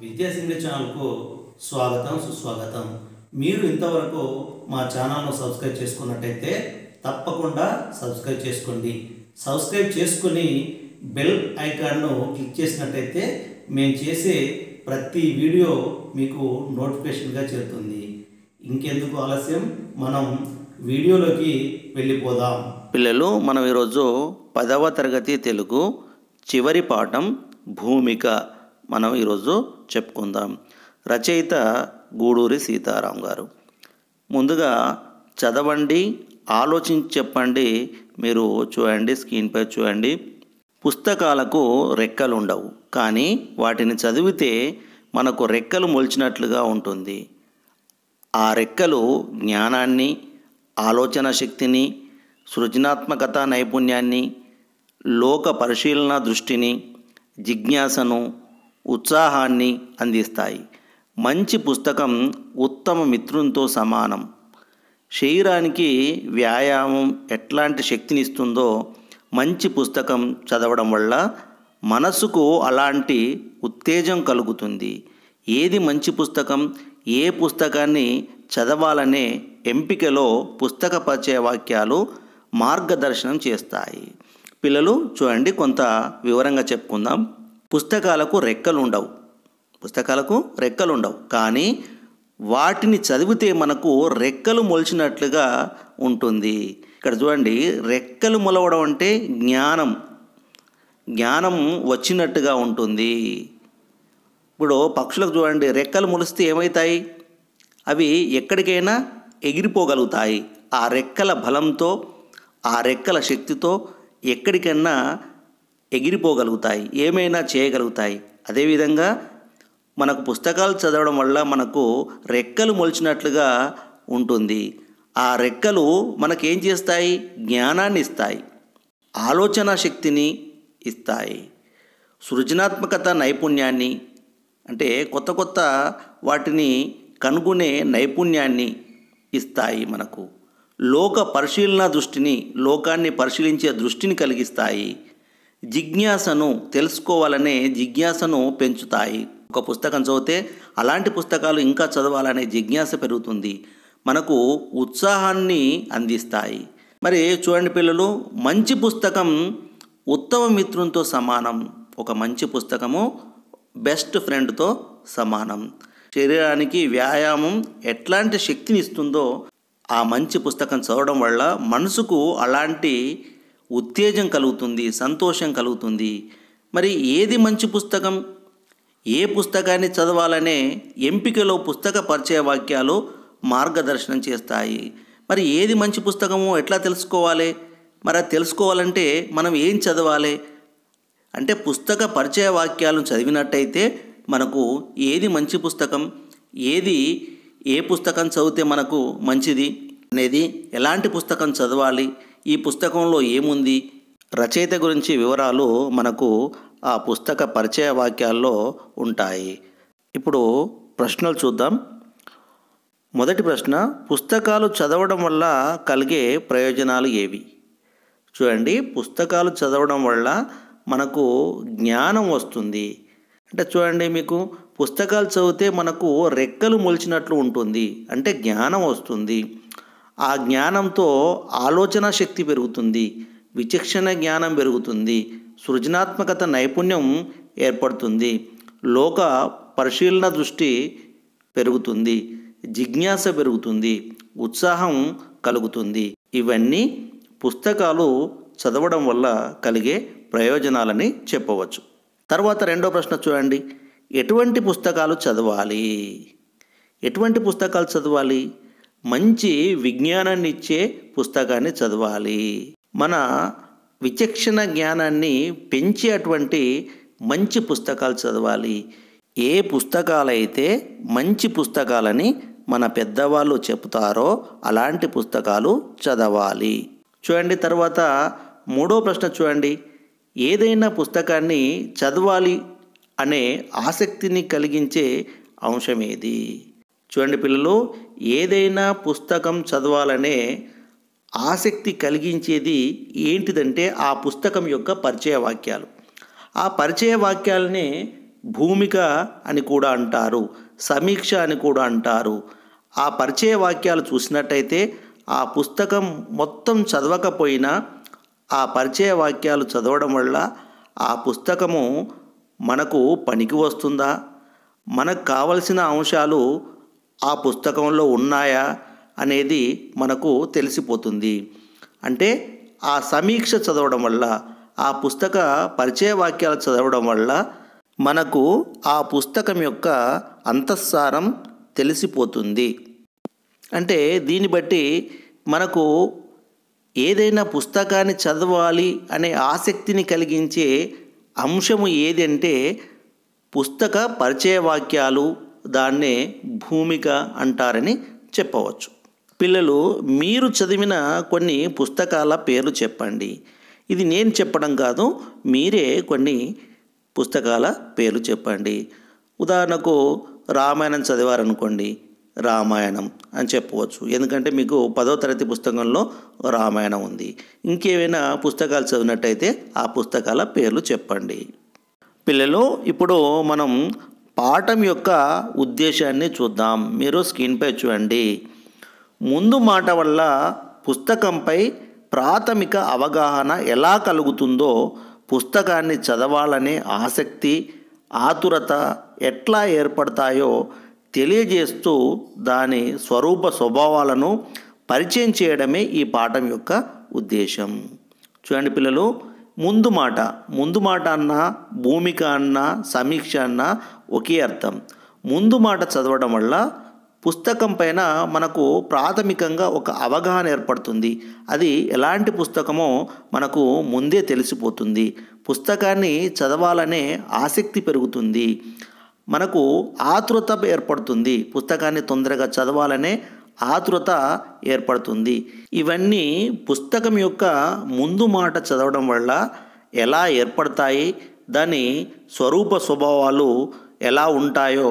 విద్యాసింగ ఛానల్కు స్వాగతం సుస్వాగతం. మీరు ఇంతవరకు మా ఛానల్ను సబ్స్క్రైబ్ చేసుకున్నట్టయితే తప్పకుండా సబ్స్క్రైబ్ చేసుకోండి. సబ్స్క్రైబ్ చేసుకుని బెల్ ఐకాన్ను క్లిక్ చేసినట్టయితే మేము చేసే ప్రతి వీడియో మీకు నోటిఫికేషన్గా చేరుతుంది. ఇంకెందుకు ఆలస్యం, మనం వీడియోలోకి వెళ్ళిపోదాం. పిల్లలు, మనం ఈరోజు 10వ తరగతి తెలుగు చివరి పాఠం భూమిక మనం ఈరోజు చెప్పుకుందాం. రచయిత గూడూరి సీతారాం గారు. ముందుగా చదవండి, ఆలోచించి చెప్పండి. మీరు చూడండి, స్క్రీన్పై చూడండి. పుస్తకాలకు రెక్కలు ఉండవు, కానీ వాటిని చదివితే మనకు రెక్కలు మొలిచినట్లుగా ఉంటుంది. ఆ రెక్కలు జ్ఞానాన్ని, ఆలోచన శక్తిని, సృజనాత్మకత నైపుణ్యాన్ని, లోక పరిశీలన దృష్టిని, జిజ్ఞాసను, ఉత్సాహాన్ని అందిస్తాయి. మంచి పుస్తకం ఉత్తమ మిత్రునితో సమానం. శరీరానికి వ్యాయామం ఎట్లాంటి శక్తినిస్తుందో మంచి పుస్తకం చదవడం వల్ల మనసుకు అలాంటి ఉత్తేజం కలుగుతుంది. ఏది మంచి పుస్తకం, ఏ పుస్తకాన్ని చదవాలనే ఎంపికలో పుస్తక పరిచయ వాక్యాలు మార్గదర్శనం చేస్తాయి. పిల్లలు చూడండి, కొంత వివరంగా చెప్పుకుందాం. పుస్తకాలకు రెక్కలు ఉండవు, కానీ వాటిని చదివితే మనకు రెక్కలు మొలిచినట్లుగా ఉంటుంది. ఇక్కడ చూడండి, రెక్కలు మొలవడం అంటే జ్ఞానం వచ్చినట్టుగా ఉంటుంది. ఇప్పుడు పక్షులకు చూడండి, రెక్కలు మొలిస్తే ఏమవుతాయి? అవి ఎక్కడికైనా ఎగిరిపోగలుగుతాయి. ఆ రెక్కల బలంతో, ఆ రెక్కల శక్తితో ఎక్కడికైనా ఎగిరిపోగలుగుతాయి, ఏమైనా చేయగలుగుతాయి. అదేవిధంగా మనకు పుస్తకాలు చదవడం వల్ల మనకు రెక్కలు మొలిచినట్లుగా ఉంటుంది. ఆ రెక్కలు మనకేం చేస్తాయి? జ్ఞానాన్ని ఇస్తాయి, ఆలోచన శక్తిని ఇస్తాయి, సృజనాత్మకత నైపుణ్యాన్ని, అంటే కొత్త కొత్త వాటిని కనుగొనే నైపుణ్యాన్ని ఇస్తాయి. మనకు లోక పరిశీలన దృష్టిని, లోకాన్ని పరిశీలించే దృష్టిని కలిగిస్తాయి. జిజ్ఞాసను, తెలుసుకోవాలనే జిజ్ఞాసను పెంచుతాయి. ఒక పుస్తకం చదివితే అలాంటి పుస్తకాలు ఇంకా చదవాలనే జిజ్ఞాస పెరుగుతుంది. మనకు ఉత్సాహాన్ని అందిస్తాయి. మరి చూడండి పిల్లలు, మంచి పుస్తకం ఉత్తమ మిత్రునితో సమానం. ఒక మంచి పుస్తకము బెస్ట్ ఫ్రెండ్తో సమానం. శరీరానికి వ్యాయామం ఎట్లాంటి శక్తిని ఇస్తుందో ఆ మంచి పుస్తకం చదవడం వల్ల మనసుకు అలాంటి ఉత్తేజం కలుగుతుంది, సంతోషం కలుగుతుంది. మరి ఏది మంచి పుస్తకం, ఏ పుస్తకాన్ని చదవాలనే ఎంపికలో పుస్తక పరిచయ వాక్యాలు మార్గదర్శనం చేస్తాయి. మరి ఏది మంచి పుస్తకమో ఎట్లా తెలుసుకోవాలి? మరి అది తెలుసుకోవాలంటే మనం ఏం చదవాలి అంటే, పుస్తక పరిచయ వాక్యాలను చదివినట్టయితే మనకు ఏది మంచి పుస్తకం, ఏ పుస్తకం చదివితే మనకు మంచిది అనేది, ఎలాంటి పుస్తకం చదవాలి, ఈ పుస్తకంలో ఏముంది, రచయిత గురించి వివరాలు మనకు ఆ పుస్తక పరిచయ వాక్యాల్లో ఉంటాయి. ఇప్పుడు ప్రశ్నలు చూద్దాం. మొదటి ప్రశ్న, పుస్తకాలు చదవడం వల్ల కలిగే ప్రయోజనాలు ఏవి? చూడండి, పుస్తకాలు చదవడం వల్ల మనకు జ్ఞానం వస్తుంది. అంటే చూడండి, మీకు పుస్తకాలు చదివితే మనకు రెక్కలు మొలిచినట్లు ఉంటుంది, అంటే జ్ఞానం వస్తుంది. ఆ జ్ఞానంతో ఆలోచన శక్తి పెరుగుతుంది, విచక్షణ జ్ఞానం పెరుగుతుంది, సృజనాత్మకత నైపుణ్యం ఏర్పడుతుంది, లోక పరిశీలన దృష్టి పెరుగుతుంది, జిజ్ఞాస పెరుగుతుంది, ఉత్సాహం కలుగుతుంది. ఇవన్నీ పుస్తకాలు చదవడం వల్ల కలిగే ప్రయోజనాలని చెప్పవచ్చు. తర్వాత రెండో ప్రశ్న చూడండి, ఎటువంటి పుస్తకాలు చదవాలి? ఎటువంటి పుస్తకాలు చదవాలి? మంచి విజ్ఞానాన్ని ఇచ్చే పుస్తకాన్ని చదవాలి. మన విచక్షణ జ్ఞానాన్ని పెంచేటువంటి మంచి పుస్తకాలు చదవాలి. ఏ పుస్తకాలైతే మంచి పుస్తకాలని మన పెద్దవాళ్ళు చెప్తారో అలాంటి పుస్తకాలు చదవాలి. చూడండి, తర్వాత మూడో ప్రశ్న చూడండి, ఏదైనా పుస్తకాన్ని చదవాలి అనే ఆసక్తిని కలిగించే అంశం ఏది? చూడండి పిల్లలు, ఏదైనా పుస్తకం చదవాలనే ఆసక్తి కలిగించేది ఏంటిదంటే ఆ పుస్తకం యొక్క పరిచయ వాక్యాలు. ఆ పరిచయ వాక్యాలని భూమిక అని కూడా అంటారు, సమీక్ష అని కూడా అంటారు. ఆ పరిచయ వాక్యాలు చూసినట్టయితే ఆ పుస్తకం మొత్తం చదవకపోయినా ఆ పరిచయ వాక్యాలు చదవడం వల్ల ఆ పుస్తకము మనకు పనికి వస్తుందా, మనకు కావలసిన అంశాలు ఆ పుస్తకంలో ఉన్నాయా అనేది మనకు తెలిసిపోతుంది. అంటే ఆ సమీక్ష చదవడం వల్ల, ఆ పుస్తక పరిచయ వాక్యాలు చదవడం వల్ల మనకు ఆ పుస్తకం యొక్క అంతఃసారం తెలిసిపోతుంది. అంటే దీన్ని బట్టి మనకు ఏదైనా పుస్తకాన్ని చదవాలి అనే ఆసక్తిని కలిగించే అంశము ఏది అంటే పుస్తక పరిచయ వాక్యాలు, దాన్నే భూమిక అంటారని చెప్పవచ్చు. పిల్లలు, మీరు చదివిన కొన్ని పుస్తకాల పేర్లు చెప్పండి. ఇది నేను చెప్పడం కాదు, మీరే కొన్ని పుస్తకాల పేర్లు చెప్పండి. ఉదాహరణకు రామాయణం చదివారనుకోండి, రామాయణం అని చెప్పవచ్చు, ఎందుకంటే మీకు 10వ తరగతి పుస్తకంలో రామాయణం ఉంది. ఇంకేమైనా పుస్తకాలు చదివినట్టయితే ఆ పుస్తకాల పేర్లు చెప్పండి. పిల్లలు, ఇప్పుడు మనం పాఠం యొక్క ఉద్దేశాన్ని చూద్దాం. మీరు స్క్రీన్పై చూడండి. ముందు మాట వల్ల పుస్తకంపై ప్రాథమిక అవగాహన ఎలా కలుగుతుందో, పుస్తకాన్ని చదవాలనే ఆసక్తి, ఆతురత ఎట్లా ఏర్పడతాయో తెలియజేస్తూ దాని స్వరూప స్వభావాలను పరిచయం చేయడమే ఈ పాఠం యొక్క ఉద్దేశం. చూడండి పిల్లలు, ముందు మాట అన్నా, భూమిక అన్నా, సమీక్ష అన్నా ఒకే అర్థం. ముందు మాట చదవడం వల్ల పుస్తకం పైన మనకు ప్రాథమికంగా ఒక అవగాహన ఏర్పడుతుంది. అది ఎలాంటి పుస్తకమో మనకు ముందే తెలిసిపోతుంది. పుస్తకాన్ని చదవాలనే ఆసక్తి పెరుగుతుంది. మనకు ఆతృత ఏర్పడుతుంది. పుస్తకాన్ని తొందరగా చదవాలనే ఆతృత ఏర్పడుతుంది. ఇవన్నీ పుస్తకం యొక్క ముందు మాట చదవడం వల్ల ఎలా ఏర్పడతాయి, దాని స్వరూప స్వభావాలు ఎలా ఉంటాయో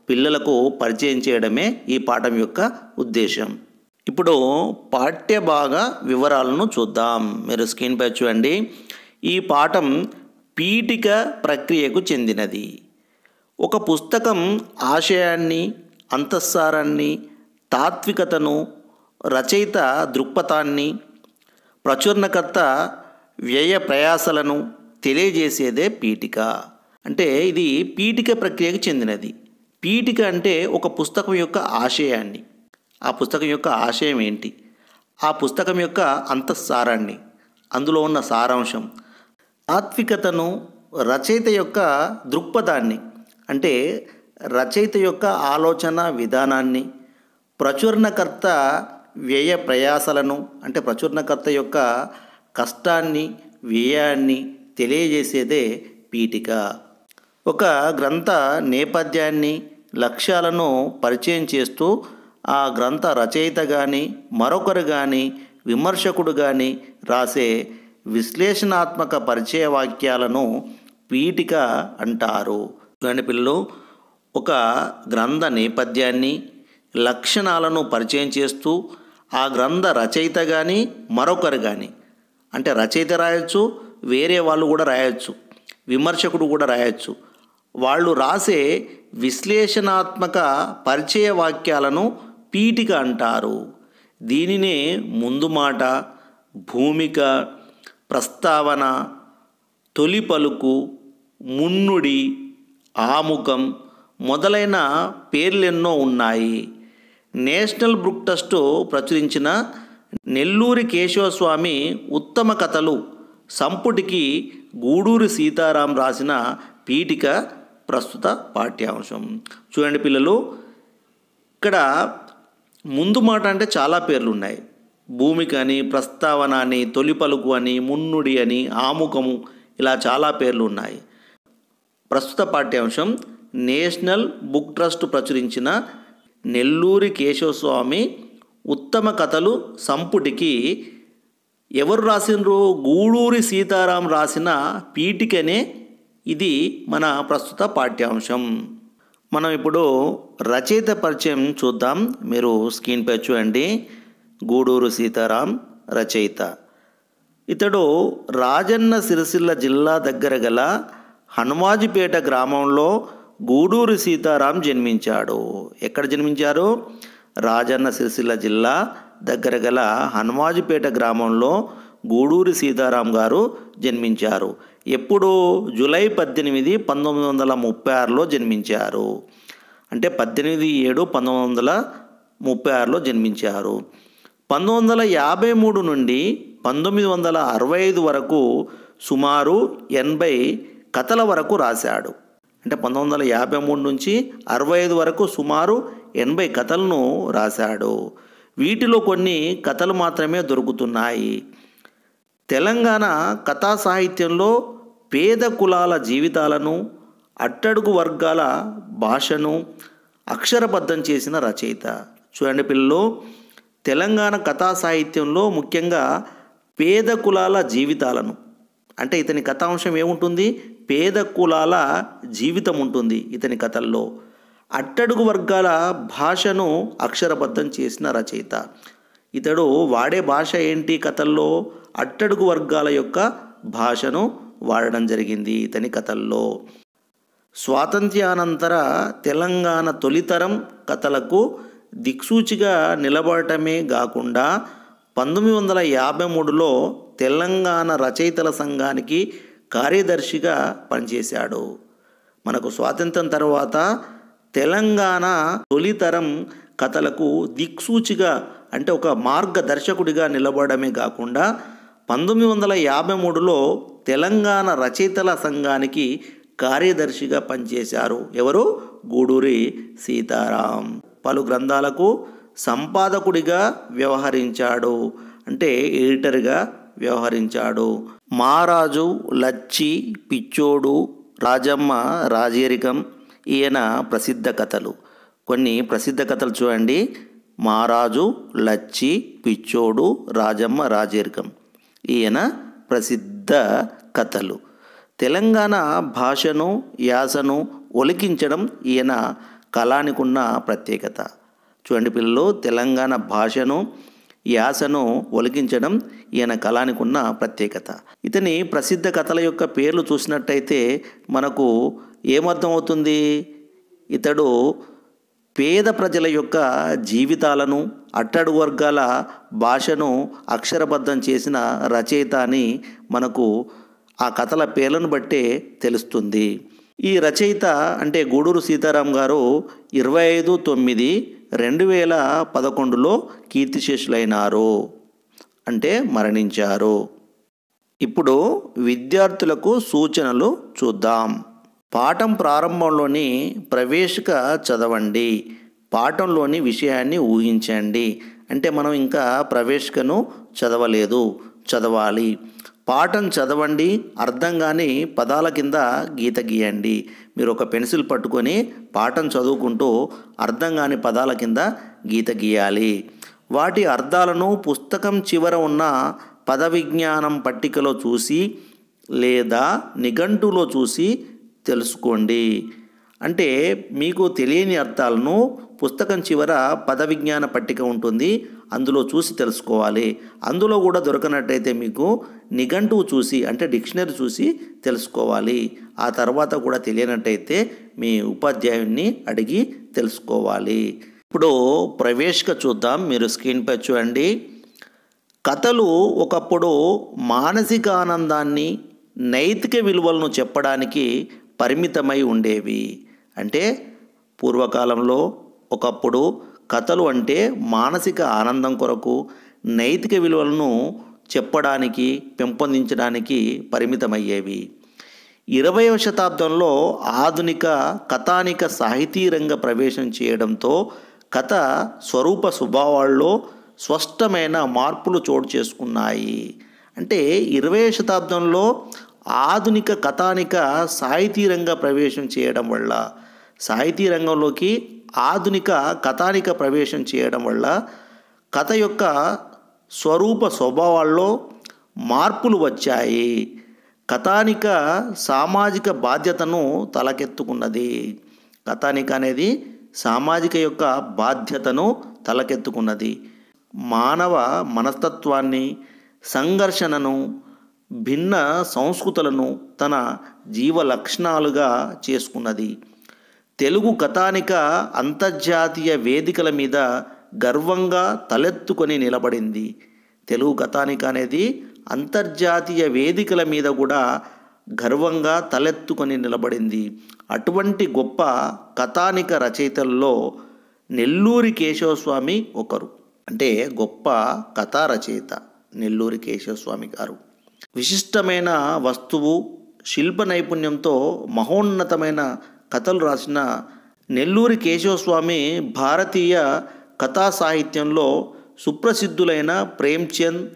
పిల్లలకు పరిచయం చేయడమే ఈ పాఠం యొక్క ఉద్దేశం. ఇప్పుడు పాఠ్యభాగ వివరాలను చూద్దాం. మీరు స్క్రీన్పై చూడండి. ఈ పాఠం పీఠిక ప్రక్రియకు చెందినది. ఒక పుస్తకం ఆశయాన్ని, అంతఃసారాన్ని, తాత్వికతను, రచయిత దృక్పథాన్ని, ప్రచురణకర్త వ్యయ ప్రయాసలను తెలియజేసేదే పీఠిక. అంటే ఇది పీఠిక ప్రక్రియకు చెందినది. పీఠిక అంటే ఒక పుస్తకం యొక్క ఆశయాన్ని, ఆ పుస్తకం యొక్క ఆశయం ఏంటి, ఆ పుస్తకం యొక్క అంతఃసారాన్ని, అందులో ఉన్న సారాంశం, తాత్వికతను, రచయిత యొక్క దృక్పథాన్ని అంటే రచయిత యొక్క ఆలోచన విధానాన్ని, ప్రచురణకర్త వ్యయ ప్రయాసలను అంటే ప్రచురణకర్త యొక్క కష్టాన్ని, వ్యయాన్ని తెలియజేసేదే పీఠిక. ఒక గ్రంథ నేపథ్యాన్ని, లక్ష్యాలను పరిచయం చేస్తూ ఆ గ్రంథ రచయిత కానీ, మరొకరు కానీ, విమర్శకుడు కానీ రాసే విశ్లేషణాత్మక పరిచయ వాక్యాలను పీఠిక అంటారు. చూడండి పిల్లలు, ఒక గ్రంథ నేపథ్యాన్ని, లక్షణాలను పరిచయం చేస్తూ ఆ గ్రంథ రచయిత కానీ, మరొకరు కానీ, అంటే రచయిత రాయొచ్చు, వేరే వాళ్ళు కూడా రాయొచ్చు, విమర్శకుడు కూడా రాయొచ్చు, వాళ్ళు రాసే విశ్లేషణాత్మక పరిచయ వాక్యాలను పీఠిక అంటారు. దీనినే ముందు మాట, భూమిక, ప్రస్తావన, తొలి పలుకు, మున్నుడి, ఆముఖం మొదలైన పేర్లెన్నో ఉన్నాయి. నేషనల్ బుక్ ట్రస్ట్ ప్రచురించిన నెల్లూరి కేశవస్వామి ఉత్తమ కథలు సంపుటికి గూడూరి సీతారాం రాసిన పీఠిక ప్రస్తుత పాఠ్యాంశం. చూడండి పిల్లలు, ఇక్కడ ముందు మాట అంటే చాలా పేర్లు ఉన్నాయి. భూమిక అని, ప్రస్తావన అని, తొలి పలుకు అని, మున్నుడి అని, ఆముఖము, ఇలా చాలా పేర్లు ఉన్నాయి. ప్రస్తుత పాఠ్యాంశం నేషనల్ బుక్ ట్రస్ట్ ప్రచురించిన నెల్లూరి కేశవస్వామి ఉత్తమ కథలు సంపుటికి ఎవరు రాసినరు? గూడూరి సీతారాం రాసిన పీఠికనే ఇది మన ప్రస్తుత పాఠ్యాంశం. మనం ఇప్పుడు రచయిత పరిచయం చూద్దాం. మీరు స్క్రీన్పై చూడండి. గూడూరు సీతారాం రచయిత. ఇతడు రాజన్న సిరిసిల్ల జిల్లా దగ్గర గల హనుమాజిపేట గ్రామంలో గూడూరి సీతారాం జన్మించాడు. ఎక్కడ జన్మించారు? రాజన్న సిరిసిల్ల జిల్లా దగ్గర గల హనుమాజిపేట గ్రామంలో గూడూరి సీతారాం గారు జన్మించారు. ఎప్పుడు? జూలై 18, 1936లో జన్మించారు. అంటే 18/7/1936లో జన్మించారు. 1953 నుండి 1965 వరకు సుమారు 80 కథల వరకు రాశాడు. అంటే 1953 నుంచి 65 వరకు సుమారు 80 కథలను రాశాడు. వీటిలో కొన్ని కథలు మాత్రమే దొరుకుతున్నాయి. తెలంగాణ కథా సాహిత్యంలో పేద కులాల జీవితాలను, అట్టడుగు వర్గాల భాషను అక్షరబద్ధం చేసిన రచయిత. చూడండి పిల్లలు, తెలంగాణ కథా సాహిత్యంలో ముఖ్యంగా పేద కులాల జీవితాలను, అంటే ఇతని కథాంశం ఏముంటుంది? పేద కులాల జీవితం ఉంటుంది ఇతని కథల్లో. అట్టడుగు వర్గాల భాషను అక్షరబద్ధం చేసిన రచయిత. ఇతడు వాడే భాష ఏంటి కథల్లో? అట్టడుగు వర్గాల యొక్క భాషను వాడడం జరిగింది ఇతని కథల్లో. స్వాతంత్ర్యానంతర తెలంగాణ తొలితరం కథలకు దిక్సూచిగా నిలబడటమే కాకుండా 1953లో తెలంగాణ రచయితల సంఘానికి కార్యదర్శిగా పనిచేశాడు. మనకు స్వాతంత్రం తర్వాత తెలంగాణ తొలితరం కథలకు దిక్సూచిగా, అంటే ఒక మార్గదర్శకుడిగా నిలబడమే కాకుండా 1953లో తెలంగాణ రచయితల సంఘానికి కార్యదర్శిగా పనిచేశారు. ఎవరు? గూడూరి సీతారాం. పలు గ్రంథాలకు సంపాదకుడిగా వ్యవహరించాడు, అంటే ఎడిటర్గా వ్యవహరించాడు. మారాజు, లచ్చి, పిచ్చోడు, రాజమ్మ రాజరికం ఈయన ప్రసిద్ధ కథలు. కొన్ని ప్రసిద్ధ కథలు చూడండి. మారాజు, లచ్చి, పిచ్చోడు, రాజమ్మ రాజరికం ఈయన ప్రసిద్ధ కథలు. తెలంగాణ భాషను, యాసను ఒలికించడం ఈయన కళానికున్న ప్రత్యేకత. చూడండి పిల్లలు, తెలంగాణ భాషను, యాసను ఒలికించడం ఈయన కళానికున్న ప్రత్యేకత. ఇతని ప్రసిద్ధ కథల యొక్క పేర్లు చూసినట్టయితే మనకు ఏమర్థం అవుతుంది? ఇతడు పేద ప్రజల యొక్క జీవితాలను, అట్టడుగు వర్గాల భాషను అక్షరబద్ధం చేసిన రచయిత అని మనకు ఆ కథల పేర్లను బట్టే తెలుస్తుంది. ఈ రచయిత అంటే గూడూరు సీతారాం గారు 25/9/2011లో కీర్తిశేషులైనారు, అంటే మరణించారు. ఇప్పుడు విద్యార్థులకు సూచనలు చూద్దాం. పాఠం ప్రారంభంలోని ప్రవేశిక చదవండి. పాఠంలోని విషయాన్ని ఊహించండి. అంటే మనం ఇంకా ప్రవేశికను చదవలేదు, చదవాలి. పాఠం చదవండి, అర్థం కాని పదాల కింద గీత గీయండి. మీరు ఒక పెన్సిల్ పట్టుకొని పాఠం చదువుకుంటూ అర్థం కాని పదాల కింద గీత గీయాలి. వాటి అర్థాలను పుస్తకం చివర ఉన్న పద విజ్ఞానం పట్టికలో చూసి లేదా నిఘంటులో చూసి తెలుసుకోండి. అంటే మీకు తెలియని అర్థాలను పుస్తకం చివర పద విజ్ఞాన పట్టిక ఉంటుంది, అందులో చూసి తెలుసుకోవాలి. అందులో కూడా దొరకనట్టయితే మీకు నిఘంటువు చూసి, అంటే డిక్షనరీ చూసి తెలుసుకోవాలి. ఆ తర్వాత కూడా తెలియనట్టయితే మీ ఉపాధ్యాయుడిని అడిగి తెలుసుకోవాలి. ఇప్పుడు ప్రవేశిక చూద్దాం. మీరు స్క్రీన్పై చూడండి. కథలు ఒకప్పుడు మానసిక ఆనందాన్ని, నైతిక విలువలను చెప్పడానికి పరిమితమై ఉండేవి. అంటే పూర్వకాలంలో ఒకప్పుడు కథలు అంటే మానసిక ఆనందం కొరకు, నైతిక విలువలను చెప్పడానికి, పెంపొందించడానికి పరిమితమయ్యేవి. 20వ శతాబ్దంలో ఆధునిక కథానిక సాహితీ రంగ ప్రవేశం చేయడంతో కథ స్వరూప స్వభావాల్లో స్పష్టమైన మార్పులు చోటు చేసుకున్నాయి. అంటే 20వ శతాబ్దంలో ఆధునిక కథానిక సాహితీ రంగ ప్రవేశం చేయడం వల్ల, సాహితీ రంగంలోకి ఆధునిక కథానిక ప్రవేశం చేయడం వల్ల కథ యొక్క స్వరూప స్వభావాల్లో మార్పులు వచ్చాయి. కథానిక సామాజిక బాధ్యతను తలకెత్తుకున్నది. కథానిక అనేది సామాజిక యొక్క బాధ్యతను తలకెత్తుకున్నది. మానవ మనస్తత్వాన్ని, సంఘర్షణను, భిన్న సంస్కృతులను తన జీవ లక్షణాలుగా చేసుకున్నది. తెలుగు కథానిక అంతర్జాతీయ వేదికల మీద గర్వంగా తలెత్తుకొని నిలబడింది. తెలుగు కథానిక అనేది అంతర్జాతీయ వేదికల మీద కూడా గర్వంగా తలెత్తుకొని నిలబడింది. అటువంటి గొప్ప కథానిక రచయితల్లో నెల్లూరి కేశవస్వామి ఒకరు. అంటే గొప్ప కథా రచయిత నెల్లూరి కేశవస్వామి గారు. విశిష్టమైన వస్తువు శిల్ప నైపుణ్యంతో మహోన్నతమైన కథలు రాసిన నెల్లూరి కేశవస్వామి భారతీయ కథా సాహిత్యంలో సుప్రసిద్ధులైన ప్రేమ్చంద్,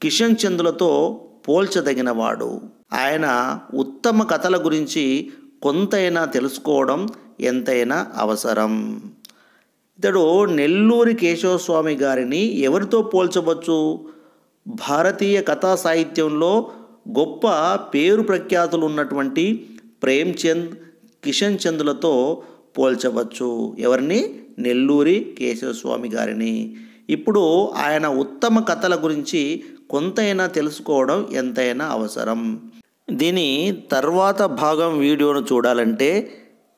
కిషన్ చంద్లతో పోల్చదగినవాడు. ఆయన ఉత్తమ కథల గురించి కొంతైనా తెలుసుకోవడం ఎంతైనా అవసరం. ఇతడు నెల్లూరి కేశవస్వామి గారిని ఎవరితో పోల్చవచ్చు? భారతీయ కథా సాహిత్యంలో గొప్ప పేరు ప్రఖ్యాతులు ఉన్నటువంటి ప్రేమ్చంద్, కిషన్ చంద్లతో పోల్చవచ్చు. ఎవరిని? నెల్లూరి కేశవస్వామి గారిని. ఇప్పుడు ఆయన ఉత్తమ కథల గురించి కొంతైనా తెలుసుకోవడం ఎంతైనా అవసరం. దీని తర్వాత భాగం వీడియోను చూడాలంటే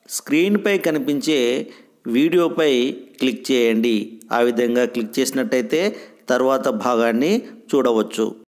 స్క్రీన్పై కనిపించే వీడియోపై క్లిక్ చేయండి. ఆ విధంగా క్లిక్ చేసినట్టయితే తర్వాత భాగాన్ని చూడవచ్చు.